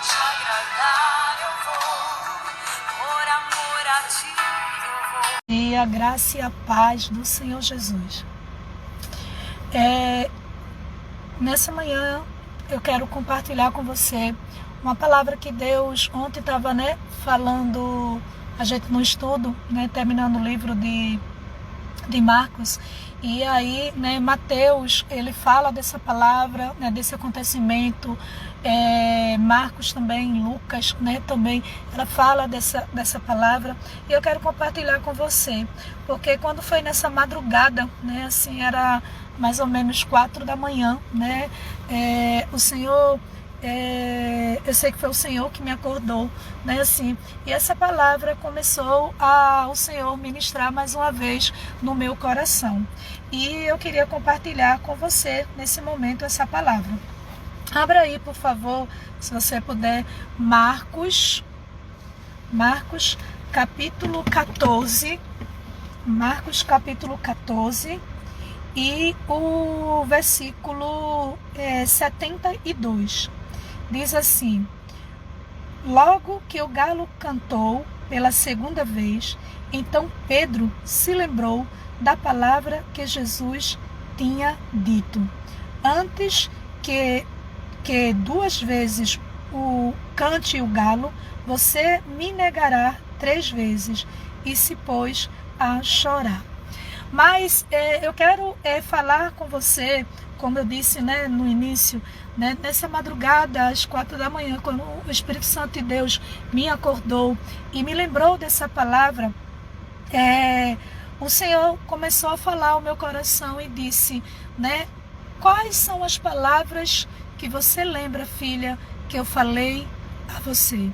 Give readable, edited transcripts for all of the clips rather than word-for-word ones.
te agradar eu vou, por amor a ti eu vou. E a graça e a paz do Senhor Jesus. Nessa manhã eu quero compartilhar com você uma palavra que Deus ontem estava falando, a gente no estudo, terminando o livro de Marcos, e aí Mateus ele fala dessa palavra, desse acontecimento, Marcos também, Lucas também, ela fala dessa palavra, e eu quero compartilhar com você, porque quando foi nessa madrugada, assim, era mais ou menos 4 da manhã, o Senhor, eu sei que foi o Senhor que me acordou, assim, e essa palavra começou o Senhor ministrar mais uma vez no meu coração, e eu queria compartilhar com você nesse momento essa palavra. Abra aí, por favor, se você puder, Marcos capítulo 14, Marcos capítulo 14, e o versículo 72, diz assim: logo que o galo cantou pela segunda vez, então Pedro se lembrou da palavra que Jesus tinha dito: antes que 2 vezes cante o galo, você me negará 3 vezes. E se pôs a chorar. Mas eu quero falar com você, como eu disse no início, nessa madrugada, às 4 da manhã, quando o Espírito Santo de Deus me acordou e me lembrou dessa palavra, o Senhor começou a falar ao meu coração e disse, quais são as palavras que você lembra, filha, que eu falei a você?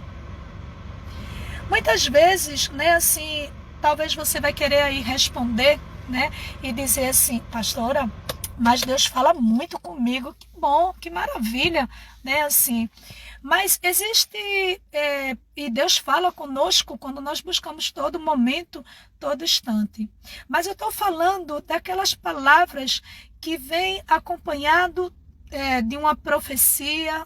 Muitas vezes, assim, talvez você vai querer aí responder, e dizer assim: pastora, mas Deus fala muito comigo, que bom, que maravilha, assim. Mas existe, e Deus fala conosco quando nós buscamos todo momento, todo instante. Mas eu estou falando daquelas palavras que vêm acompanhado de uma profecia,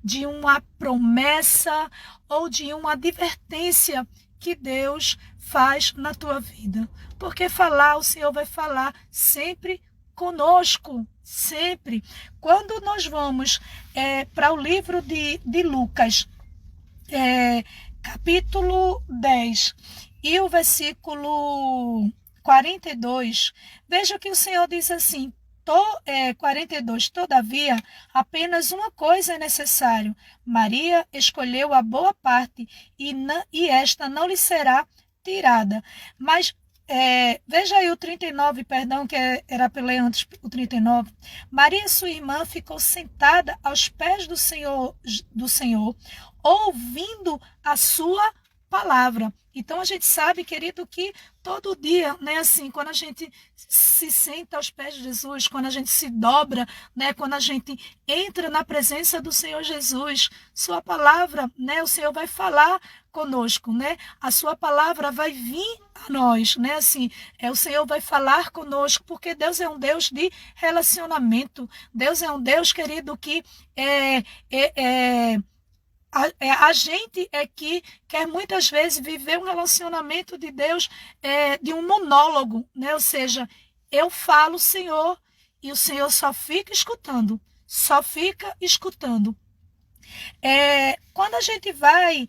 de uma promessa ou de uma advertência que Deus faz na tua vida. Porque falar, o Senhor vai falar sempre conosco, sempre. Quando nós vamos para o livro de Lucas, capítulo 10, e o versículo 42, veja que o Senhor diz assim: 42, todavia, apenas uma coisa é necessário. Maria escolheu a boa parte, e esta não lhe será tirada. Mas veja aí o 39, perdão, que era para ler antes o 39. Maria, sua irmã, ficou sentada aos pés do Senhor, ouvindo a sua palavra. Então a gente sabe, querido, que todo dia, assim, quando a gente se senta aos pés de Jesus, quando a gente se dobra, quando a gente entra na presença do Senhor Jesus, sua palavra, o Senhor vai falar conosco, a sua palavra vai vir a nós, assim, o Senhor vai falar conosco, porque Deus é um Deus de relacionamento. Deus é um Deus, querido, que a gente é que quer muitas vezes viver um relacionamento de Deus de um monólogo, ou seja, eu falo, Senhor, e o Senhor só fica escutando, só fica escutando. Quando a gente vai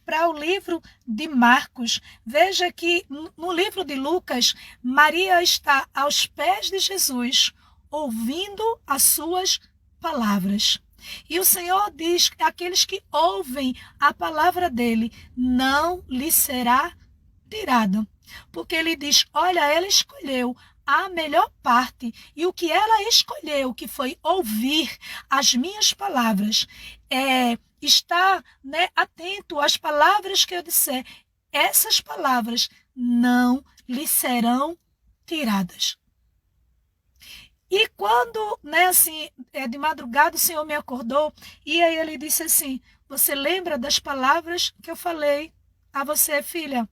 para o livro de Marcos, veja que no livro de Lucas, Maria está aos pés de Jesus, ouvindo as suas palavras. E o Senhor diz que aqueles que ouvem a palavra dele não lhe será tirada. Porque ele diz, olha, ela escolheu a melhor parte, e o que ela escolheu, que foi ouvir as minhas palavras, estar atento às palavras que eu disser, essas palavras não lhe serão tiradas. E quando, assim, de madrugada o Senhor me acordou, e aí ele disse assim, você lembra das palavras que eu falei a você, filha?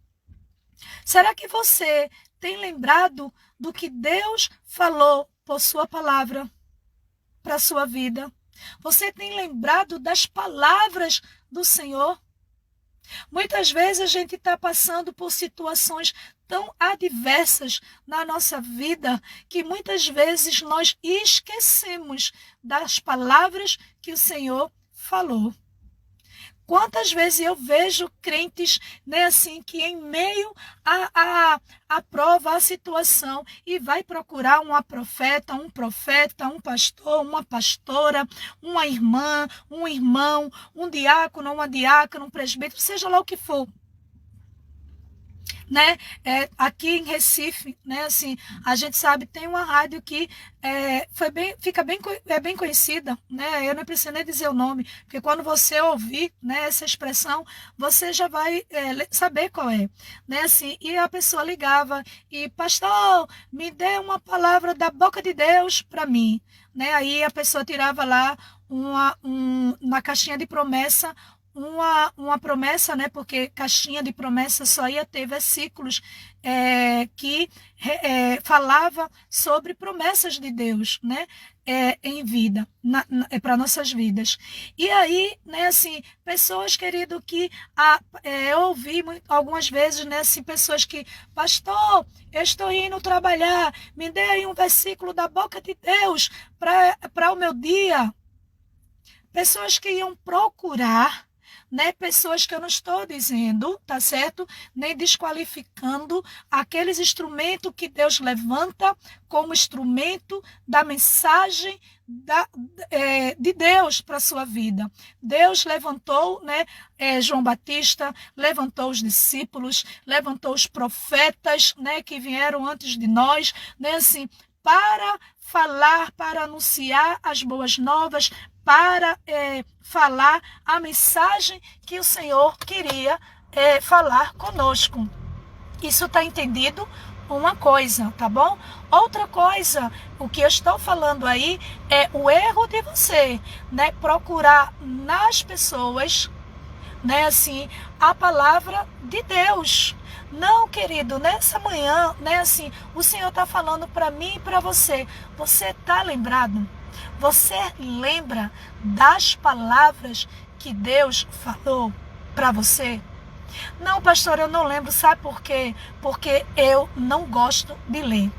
Será que você tem lembrado do que Deus falou por sua palavra para a sua vida? Você tem lembrado das palavras do Senhor? Muitas vezes a gente está passando por situações tão adversas na nossa vida que muitas vezes nós esquecemos das palavras que o Senhor falou. Quantas vezes eu vejo crentes, né, assim, que em meio à prova, à situação, e vai procurar uma profeta, um pastor, uma pastora, uma irmã, um irmão, um diácono, uma diácona, um presbítero, seja lá o que for. Né? Aqui em Recife, né, assim, a gente sabe, tem uma rádio que é bem conhecida, né? Eu não preciso nem dizer o nome, porque quando você ouvir, né, essa expressão, você já vai saber qual é, né? Assim, e a pessoa ligava e, pastor, me dê uma palavra da boca de Deus para mim, né? Aí a pessoa tirava lá na caixinha de promessa uma promessa, né? Porque caixinha de promessa só ia ter versículos que falava sobre promessas de Deus, né? Em vida, para nossas vidas. E aí, né, assim, pessoas, querido, que eu ouvi algumas vezes, né, assim, pessoas que, pastor, eu estou indo trabalhar, me dê aí um versículo da boca de Deus para o meu dia. Pessoas que iam procurar, né, pessoas que eu não estou dizendo, tá certo? Nem desqualificando aqueles instrumentos que Deus levanta como instrumento da mensagem de Deus para a sua vida. Deus levantou, né, João Batista, levantou os discípulos, levantou os profetas, né, que vieram antes de nós, né, assim, para falar, para anunciar as boas novas, para falar a mensagem que o Senhor queria falar conosco. Isso está entendido? Uma coisa, tá bom? Outra coisa, o que eu estou falando aí é o erro de você, né, procurar nas pessoas, né, assim, a palavra de Deus. Não, querido, nessa manhã, né, assim, o Senhor está falando para mim e para você. Você está lembrado? Você lembra das palavras que Deus falou para você? Não, pastor, eu não lembro. Sabe por quê? Porque eu não gosto de ler.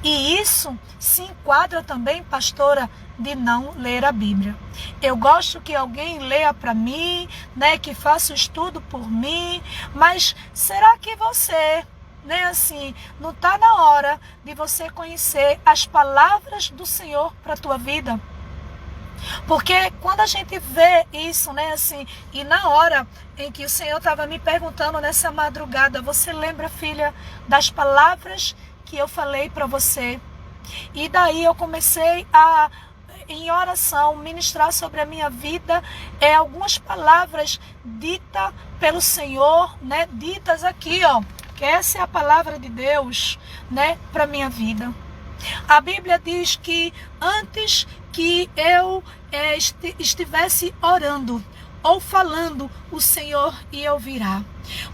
E isso se enquadra também, pastora, de não ler a Bíblia. Eu gosto que alguém leia para mim, né, que faça o estudo por mim, mas será que você, né, assim, não está na hora de você conhecer as palavras do Senhor para a tua vida? Porque quando a gente vê isso, né, assim, e na hora em que o Senhor estava me perguntando nessa madrugada, você lembra, filha, das palavras que eu falei para você? E daí eu comecei em oração, ministrar sobre a minha vida, algumas palavras ditas pelo Senhor, né, ditas aqui, ó, que essa é a palavra de Deus, né, para minha vida. A Bíblia diz que antes que eu estivesse orando ou falando, o Senhor ia ouvirá.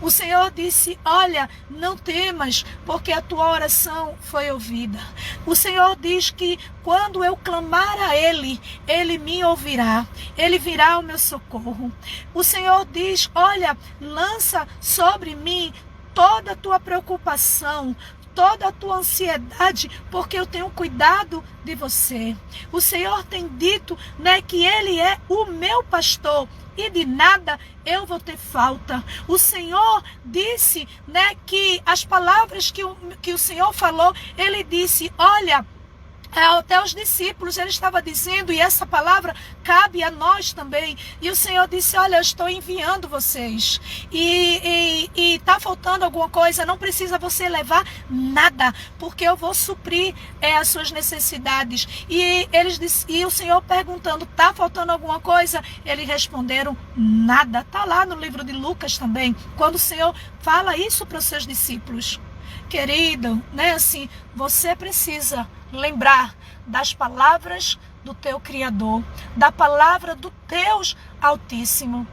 O Senhor disse, olha, não temas, porque a tua oração foi ouvida. O Senhor diz que quando eu clamar a Ele, Ele me ouvirá. Ele virá ao meu socorro. O Senhor diz, olha, lança sobre mim toda a tua preocupação, toda a tua ansiedade, porque eu tenho cuidado de você. O Senhor tem dito, né, que Ele é o meu pastor e de nada eu vou ter falta. O Senhor disse, né, que as palavras que o Senhor falou, Ele disse, olha, até os discípulos ele estava dizendo, e essa palavra cabe a nós também. E o Senhor disse, olha, eu estou enviando vocês. E está faltando alguma coisa, não precisa você levar nada, porque eu vou suprir as suas necessidades. E o Senhor perguntando, está faltando alguma coisa? Eles responderam, nada. Está lá no livro de Lucas também, quando o Senhor fala isso para os seus discípulos. Querido, né, assim, você precisa lembrar das palavras do teu Criador, da palavra do Deus Altíssimo.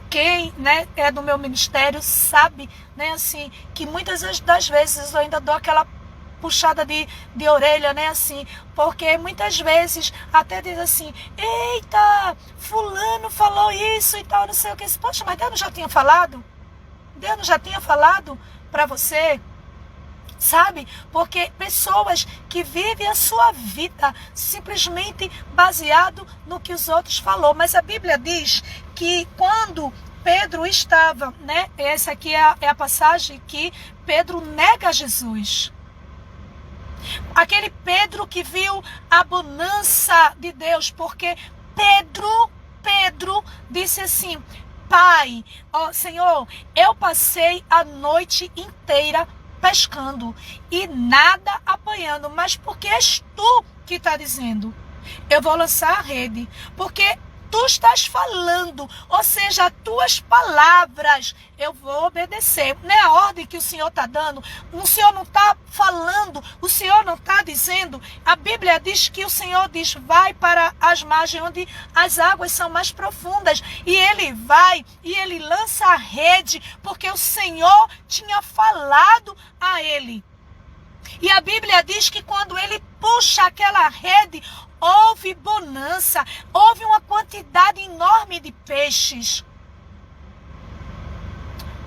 Quem, né, é do meu ministério sabe, né, assim, que muitas das vezes eu ainda dou aquela puxada de orelha, né, assim, porque muitas vezes até diz assim, eita, fulano falou isso e tal, não sei o que. Poxa, mas Deus não já tinha falado? Deus não já tinha falado para você? Sabe? Porque pessoas que vivem a sua vida simplesmente baseado no que os outros falou. Mas a Bíblia diz que quando Pedro estava, né? Essa aqui é a passagem que Pedro nega Jesus. Aquele Pedro que viu a bonança de Deus, porque Pedro disse assim, Pai, ó Senhor, eu passei a noite inteira pescando e nada apanhando, mas porque és tu que está dizendo, eu vou lançar a rede, porque tu estás falando, ou seja, as tuas palavras, eu vou obedecer. Não é a ordem que o Senhor está dando, o Senhor não está falando, o Senhor não está dizendo. A Bíblia diz que o Senhor diz, vai para as margens onde as águas são mais profundas, e ele vai, e ele lança a rede, porque o Senhor tinha falado a ele. E a Bíblia diz que quando ele puxa aquela rede, houve bonança, houve uma quantidade enorme de peixes.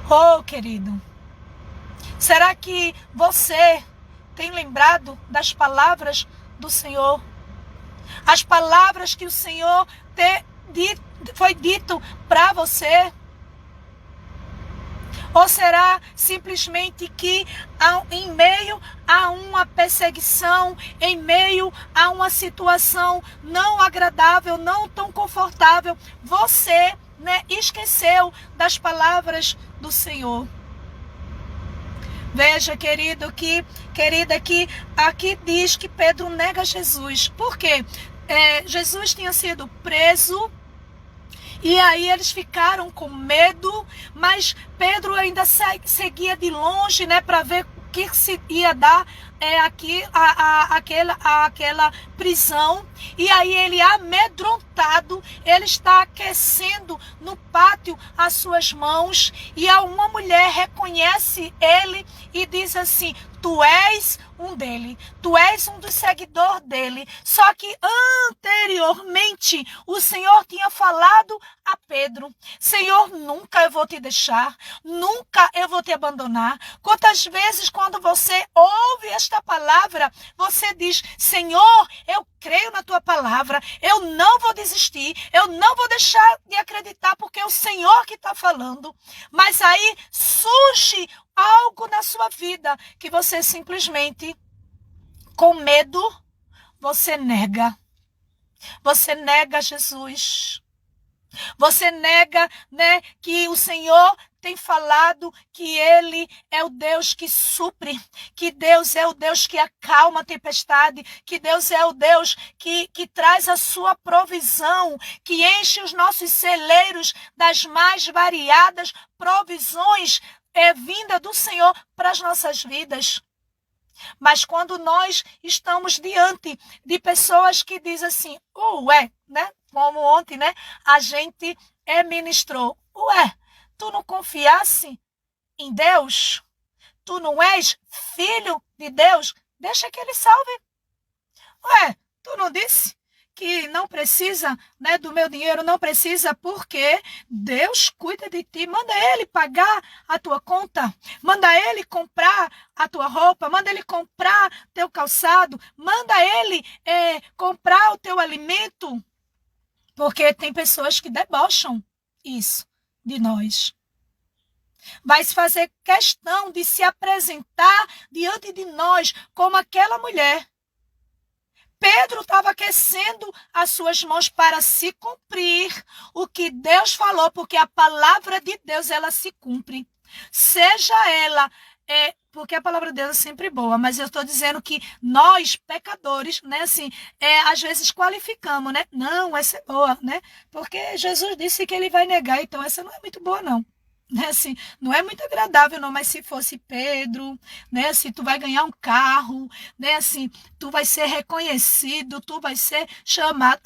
Oh, querido, será que você tem lembrado das palavras do Senhor? As palavras que o Senhor foi dito para você? Ou será simplesmente que em meio a uma perseguição, em meio a uma situação não agradável, não tão confortável, você, né, esqueceu das palavras do Senhor? Veja, querida, que aqui diz que Pedro nega Jesus. Por quê? Jesus tinha sido preso. E aí eles ficaram com medo, mas Pedro ainda seguia de longe, né, para ver o que se ia dar aquela prisão. E aí ele, amedrontado, ele está aquecendo no pátio as suas mãos, e uma mulher reconhece ele e diz assim, tu és um dele, tu és um dos seguidores dele. Só que anteriormente o Senhor tinha falado a Pedro, Senhor, nunca eu vou te deixar, nunca eu vou te abandonar. Quantas vezes quando você ouve esta palavra, você diz, Senhor, eu creio na tua palavra, eu não vou desistir, eu não vou deixar de acreditar, porque é o Senhor que está falando. Mas aí surge algo na sua vida que você simplesmente, com medo, você nega. Você nega Jesus. Você nega, né, que o Senhor tem falado que Ele é o Deus que supre, que Deus é o Deus que acalma a tempestade, que Deus é o Deus que traz a sua provisão, que enche os nossos celeiros das mais variadas provisões vinda do Senhor para as nossas vidas. Mas quando nós estamos diante de pessoas que dizem assim, ué, né? Como ontem, né? A gente ministrou, ué, tu não confiasse em Deus? Tu não és filho de Deus? Deixa que Ele salve. Ué, tu não disse que não precisa, né, do meu dinheiro, não precisa, porque Deus cuida de ti. Manda Ele pagar a tua conta, manda Ele comprar a tua roupa, manda Ele comprar teu calçado, manda Ele comprar o teu alimento, porque tem pessoas que debocham isso de nós. Vai fazer questão de se apresentar diante de nós como aquela mulher. Pedro estava aquecendo as suas mãos para se cumprir o que Deus falou, porque a palavra de Deus, ela se cumpre. Seja ela, porque a palavra de Deus é sempre boa, mas eu estou dizendo que nós, pecadores, né, assim, às vezes qualificamos, né? Não, essa é boa, né? Porque Jesus disse que Ele vai negar, então essa não é muito boa, não. Né, assim, não é muito agradável não, mas se fosse Pedro, né, assim, tu vai ganhar um carro, né, assim, tu vai ser reconhecido, tu vai ser chamado.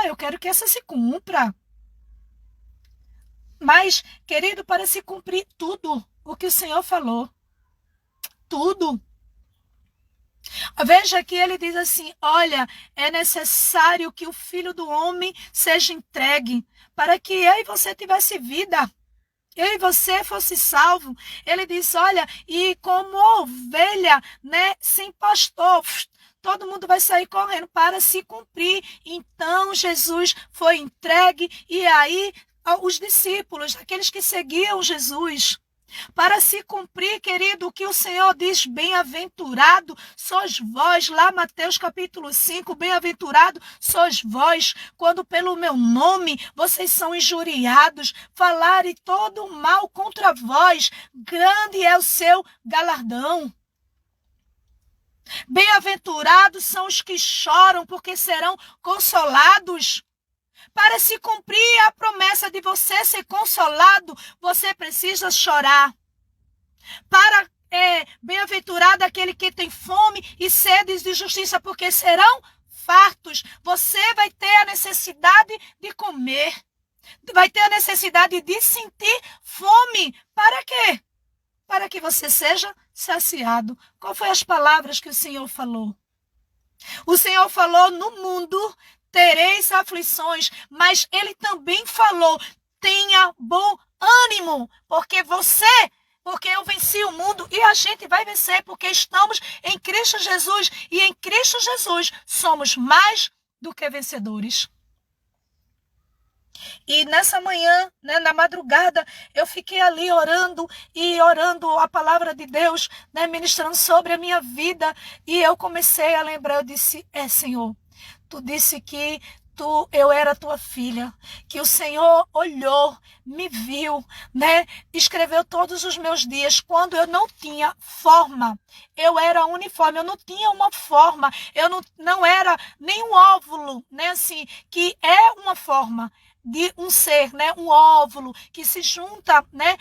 Eu quero que essa se cumpra. Mas, querido, para se cumprir tudo o que o Senhor falou, tudo, Veja que ele diz assim: olha, é necessário que o Filho do Homem seja entregue para que eu e você tivesse vida. Eu e você fosse salvo. Ele diz: olha, e como ovelha, né, sem pastor, todo mundo vai sair correndo para se cumprir. Então Jesus foi entregue, e aí os discípulos, aqueles que seguiam Jesus, para se cumprir, querido, o que o Senhor diz: bem-aventurado sois vós, lá Mateus capítulo 5, bem-aventurado sois vós, quando pelo meu nome vocês são injuriados, falarem todo mal contra vós, grande é o seu galardão. Bem-aventurados são os que choram, porque serão consolados. Para se cumprir a promessa de você ser consolado, você precisa chorar. Bem-aventurado aquele que tem fome e sede de justiça, porque serão fartos. Você vai ter a necessidade de comer. Vai ter a necessidade de sentir fome. Para quê? Para que você seja saciado. Qual foi as palavras que o Senhor falou? O Senhor falou: no mundo tereis aflições, mas ele também falou: tenha bom ânimo, porque eu venci o mundo e a gente vai vencer, porque estamos em Cristo Jesus, e em Cristo Jesus somos mais do que vencedores. E nessa manhã, né, na madrugada, eu fiquei ali orando a palavra de Deus, né, ministrando sobre a minha vida, e eu comecei a lembrar, eu disse: Senhor, tu disse que eu era tua filha, que o Senhor olhou, me viu, né? Escreveu todos os meus dias quando eu não tinha forma. Eu era uniforme, eu não tinha uma forma, eu não era nem um óvulo, né? Assim, que é uma forma de um ser, né, um óvulo que se junta, né,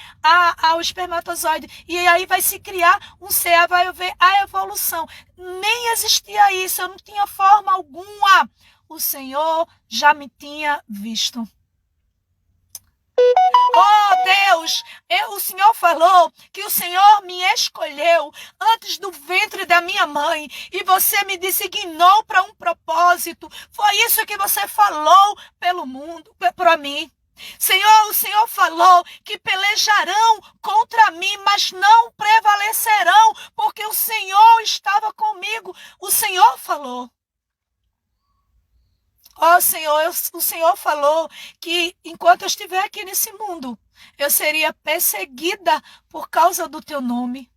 ao espermatozoide, e aí vai se criar um ser, vai haver a evolução. Nem existia isso, eu não tinha forma alguma. O Senhor já me tinha visto. Oh Deus, o Senhor falou que o Senhor me escolheu antes do ventre da minha mãe, e você me designou para um propósito. Foi isso que você falou pelo mundo, para mim. Senhor, o Senhor falou que pelejarão contra mim, mas não prevalecerão, porque o Senhor estava comigo. O Senhor falou. Ó Senhor, o Senhor falou que enquanto eu estiver aqui nesse mundo, eu seria perseguida por causa do teu nome.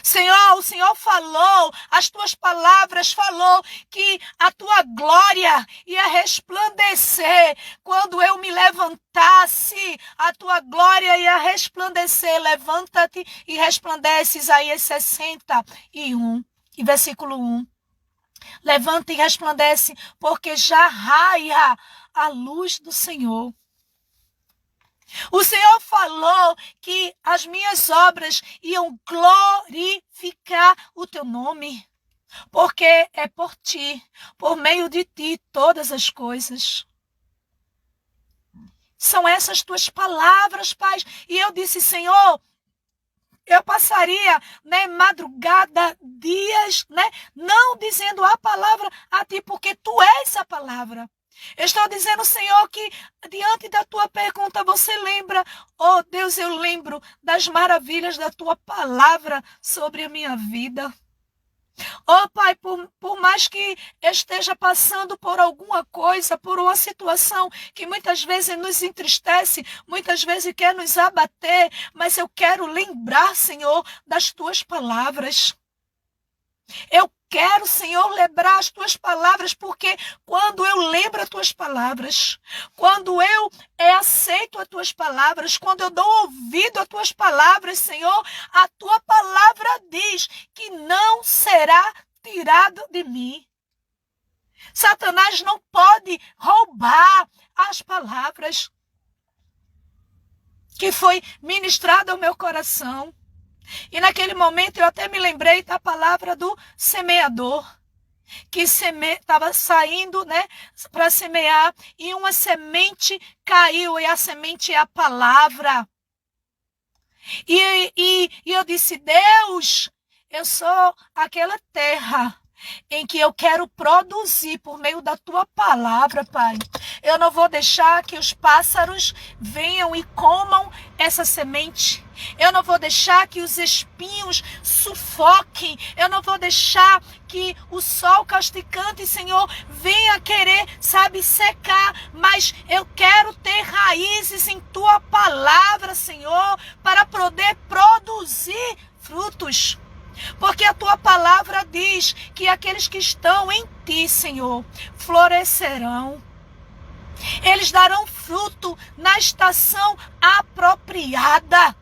Senhor, o Senhor falou, as tuas palavras falou que a tua glória ia resplandecer quando eu me levantasse. A tua glória ia resplandecer. Levanta-te e resplandece. Isaías 61, e versículo 1. Levanta e resplandece, porque já raia a luz do Senhor. O Senhor falou que as minhas obras iam glorificar o teu nome, porque é por ti, por meio de ti, todas as coisas. São essas tuas palavras, Pai. E eu disse: Senhor, eu passaria, né, madrugada, dias, né, não dizendo a palavra a ti, porque tu és a palavra. Eu estou dizendo, Senhor, que diante da tua pergunta você lembra, oh Deus, eu lembro das maravilhas da tua palavra sobre a minha vida. Oh Pai, por mais que eu esteja passando por alguma coisa, por uma situação que muitas vezes nos entristece, muitas vezes quer nos abater, mas eu quero lembrar, Senhor, das tuas palavras. Eu quero, Senhor, lembrar as tuas palavras, porque quando eu lembro as tuas palavras, quando eu aceito as tuas palavras, quando eu dou ouvido às tuas palavras, Senhor, a tua palavra diz que não será tirado de mim. Satanás não pode roubar as palavras que foi ministrada ao meu coração. E naquele momento eu até me lembrei da palavra do semeador, que estava saindo, né, para semear, e uma semente caiu, e a semente é a palavra. E eu disse: Deus, eu sou aquela terra em que eu quero produzir por meio da tua palavra, Pai. Eu não vou deixar que os pássaros venham e comam essa semente. Eu não vou deixar que os espinhos sufoquem. Eu não vou deixar que o sol causticante, Senhor, venha querer, secar. Mas eu quero ter raízes em tua palavra, Senhor, para poder produzir frutos. Porque a tua palavra diz que aqueles que estão em ti, Senhor, florescerão. Eles darão fruto na estação apropriada.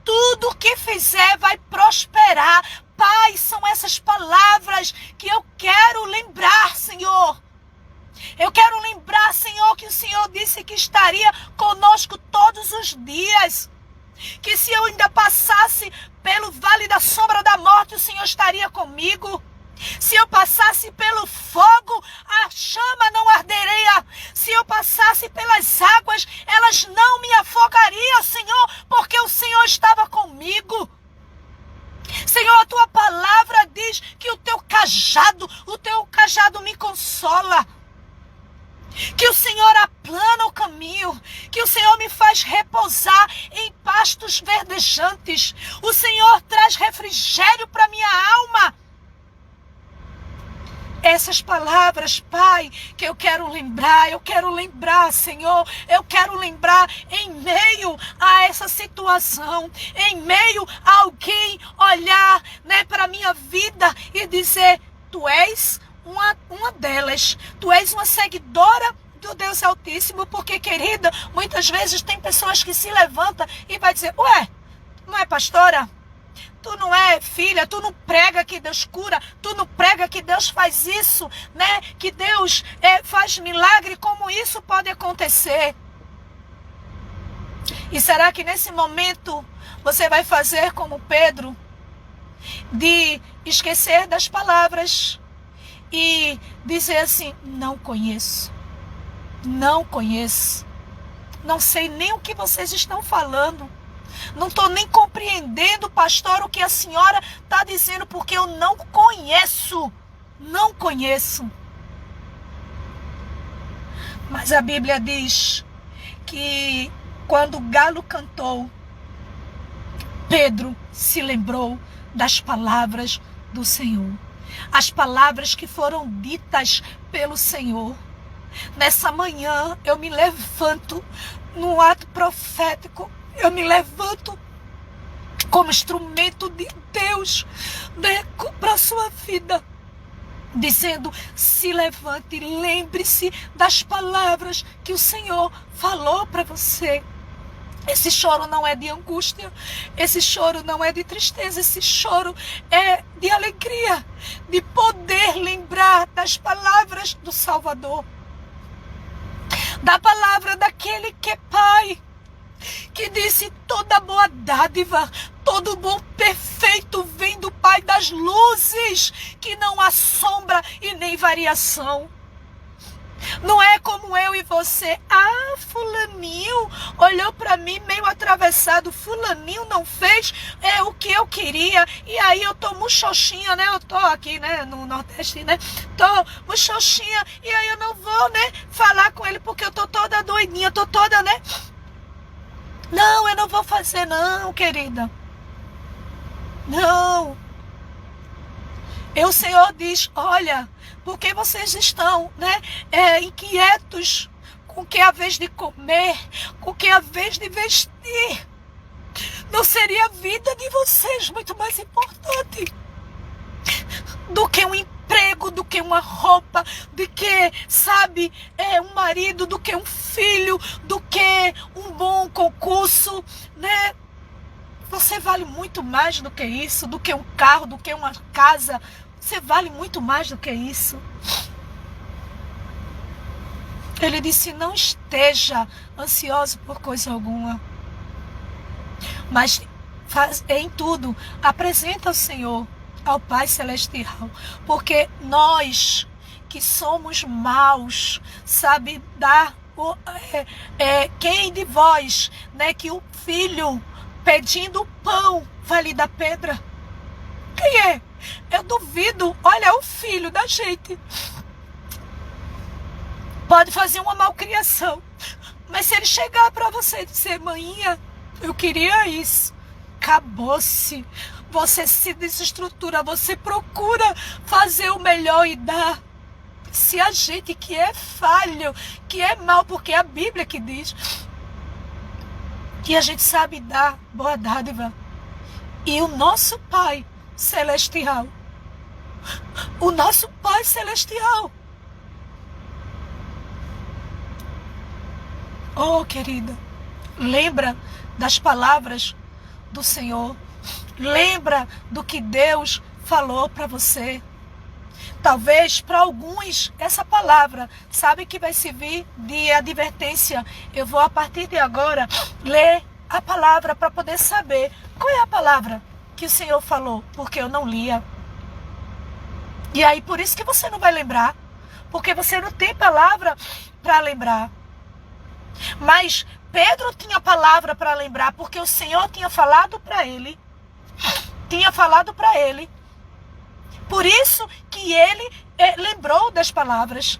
Tudo que fizer vai prosperar. Pai, são essas palavras que eu quero lembrar, Senhor. Eu quero lembrar, Senhor, que o Senhor disse que estaria conosco todos os dias. Que se eu ainda passasse pelo vale da sombra da morte, o Senhor estaria comigo. Se eu passasse pelo fogo, a chama não arderia. Se eu passasse pelas águas, elas não me afogariam, Senhor, porque o Senhor estava comigo. Senhor, a tua palavra diz que o teu cajado me consola. Que o Senhor aplana o caminho, que o Senhor me faz repousar em pastos verdejantes. O Senhor traz refrigério para minha alma. Essas palavras, Pai, que eu quero lembrar, Senhor, eu quero lembrar em meio a essa situação, em meio a alguém olhar, para a minha vida e dizer, tu és uma delas, tu és uma seguidora do Deus Altíssimo, porque, querida, muitas vezes tem pessoas que se levantam e vai dizer, ué, não é pastora? Tu não é filha, tu não prega que Deus cura, tu não prega que Deus faz isso, que Deus faz milagre, como isso pode acontecer? E será que nesse momento você vai fazer como Pedro, de esquecer das palavras e dizer assim, não conheço, não sei nem o que vocês estão falando. Não estou nem compreendendo, pastor, o que a senhora está dizendo, porque eu não conheço. Mas a Bíblia diz que quando o galo cantou, Pedro se lembrou das palavras do Senhor. As palavras que foram ditas pelo Senhor. Nessa manhã eu me levanto num ato profético. Eu me levanto como instrumento de Deus, para a sua vida, dizendo, se levante, lembre-se das palavras que o Senhor falou para você. Esse choro não é de angústia, esse choro não é de tristeza, esse choro é de alegria, de poder lembrar das palavras do Salvador, da palavra daquele que é Pai, que disse, toda boa dádiva, todo bom perfeito vem do Pai das luzes, que não há sombra e nem variação. Não é como eu e você, fulaninho olhou para mim meio atravessado, fulaninho não fez o que eu queria, e aí eu tô muxoxinha, eu tô aqui, no Nordeste, tô muxoxinha, e aí eu não vou, falar com ele, porque eu tô toda doidinha, tô toda, Não, eu não vou fazer não, querida. Não. E o Senhor diz, olha, porque vocês estão, inquietos com o que é a vez de comer, com o que é a vez de vestir. Não seria a vida de vocês muito mais importante do que um emprego, do que uma roupa, do que, um marido, do que um filho, do que um bom concurso, Você vale muito mais do que isso, do que um carro, do que uma casa. Você vale muito mais do que isso. Ele disse, não esteja ansioso por coisa alguma, mas em tudo, apresenta ao Senhor, ao Pai Celestial, porque nós que somos maus, quem de vós, que o filho pedindo pão vai lhe dar pedra? Quem é? Eu duvido. Olha, o filho da gente pode fazer uma malcriação, mas se ele chegar para você e dizer: maninha, eu queria isso, acabou-se. Você se desestrutura, você procura fazer o melhor e dar. Se a gente que é falho, que é mal, porque é a Bíblia que diz que a gente sabe dar boa dádiva. E o nosso Pai Celestial, o nosso Pai Celestial, oh querida, lembra das palavras do Senhor. Lembra do que Deus falou para você. Talvez para alguns essa palavra, sabe, que vai servir de advertência. Eu vou a partir de agora ler a palavra para poder saber qual é a palavra que o Senhor falou, porque eu não lia. E aí por isso que você não vai lembrar, porque você não tem palavra para lembrar. Mas Pedro tinha palavra para lembrar, porque o Senhor tinha falado para ele. Por isso que ele lembrou das palavras.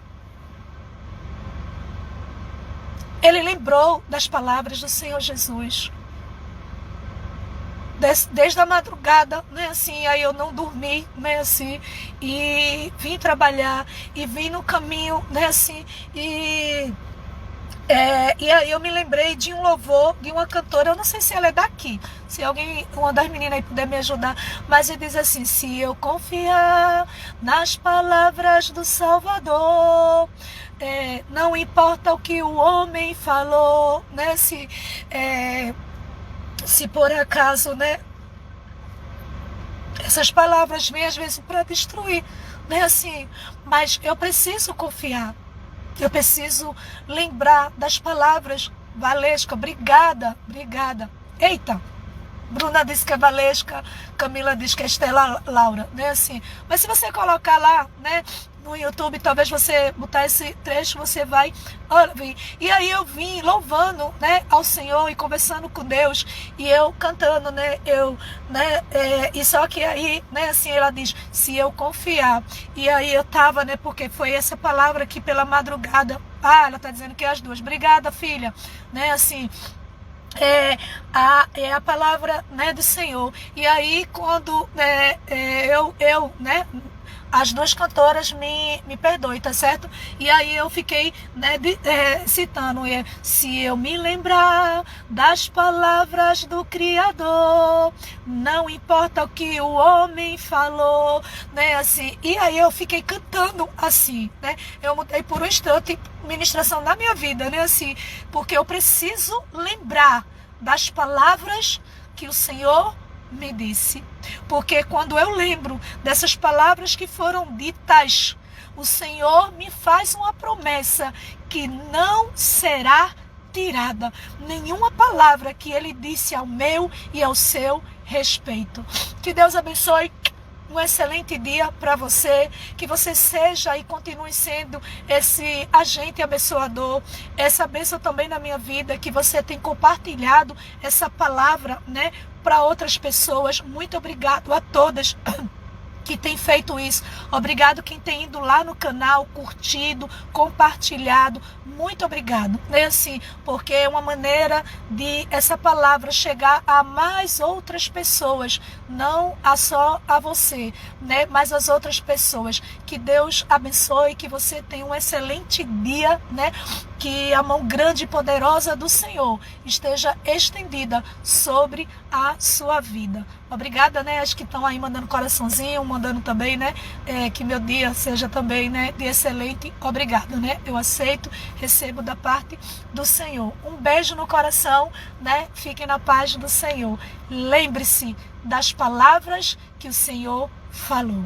Ele lembrou das palavras do Senhor Jesus. Desde a madrugada, né, assim, aí eu não dormi, né, assim, e vim trabalhar, e vim no caminho, né, assim, e aí eu me lembrei de um louvor de uma cantora, eu não sei se ela é daqui, se alguém, uma das meninas aí puder me ajudar, mas ele diz assim: se eu confiar nas palavras do Salvador, não importa o que o homem falou, né, se por acaso, né, essas palavras vêm às vezes para destruir, né, assim, mas eu preciso confiar. Eu preciso lembrar das palavras. Valesca, obrigada. Eita, Bruna disse que é Valesca, Camila disse que é Estela Laura, né, assim. Mas se você colocar lá, né, no YouTube, talvez você botar esse trecho, você vai ouvir. E aí eu vim louvando, né, ao Senhor e conversando com Deus, e eu cantando, né, e só que aí, né, assim, ela diz: se eu confiar. E aí eu tava, né, porque foi essa palavra que pela madrugada, ela tá dizendo que é as duas. Obrigada, filha, né, assim, é a palavra, né, do Senhor. E aí quando eu, né, as duas cantoras me perdoem, tá certo? E aí eu fiquei, né, citando: se eu me lembrar das palavras do Criador, não importa o que o homem falou, né, assim. E aí eu fiquei cantando assim, né? Eu mudei por um instante ministração da minha vida, né, assim, porque eu preciso lembrar das palavras que o Senhor me disse. Porque quando eu lembro dessas palavras que foram ditas, o Senhor me faz uma promessa que não será tirada. Nenhuma palavra que Ele disse ao meu e ao seu respeito. Que Deus abençoe. Um excelente dia para você, que você seja e continue sendo esse agente abençoador, essa bênção também na minha vida, que você tem compartilhado essa palavra, né, para outras pessoas. Muito obrigado a todas que tem feito isso. Obrigado quem tem ido lá no canal, curtido, compartilhado. Muito obrigado, né, assim, porque é uma maneira de essa palavra chegar a mais outras pessoas, não só a você, né, mas as outras pessoas. Que Deus abençoe, que você tenha um excelente dia, né, que a mão grande e poderosa do Senhor esteja estendida sobre a sua vida. Obrigada, né, as que estão aí mandando coraçãozinho, mandando também, né, que meu dia seja também, né, de excelente. Obrigada, né, eu aceito, recebo da parte do Senhor. Um beijo no coração, né, fiquem na paz do Senhor. Lembre-se das palavras que o Senhor falou.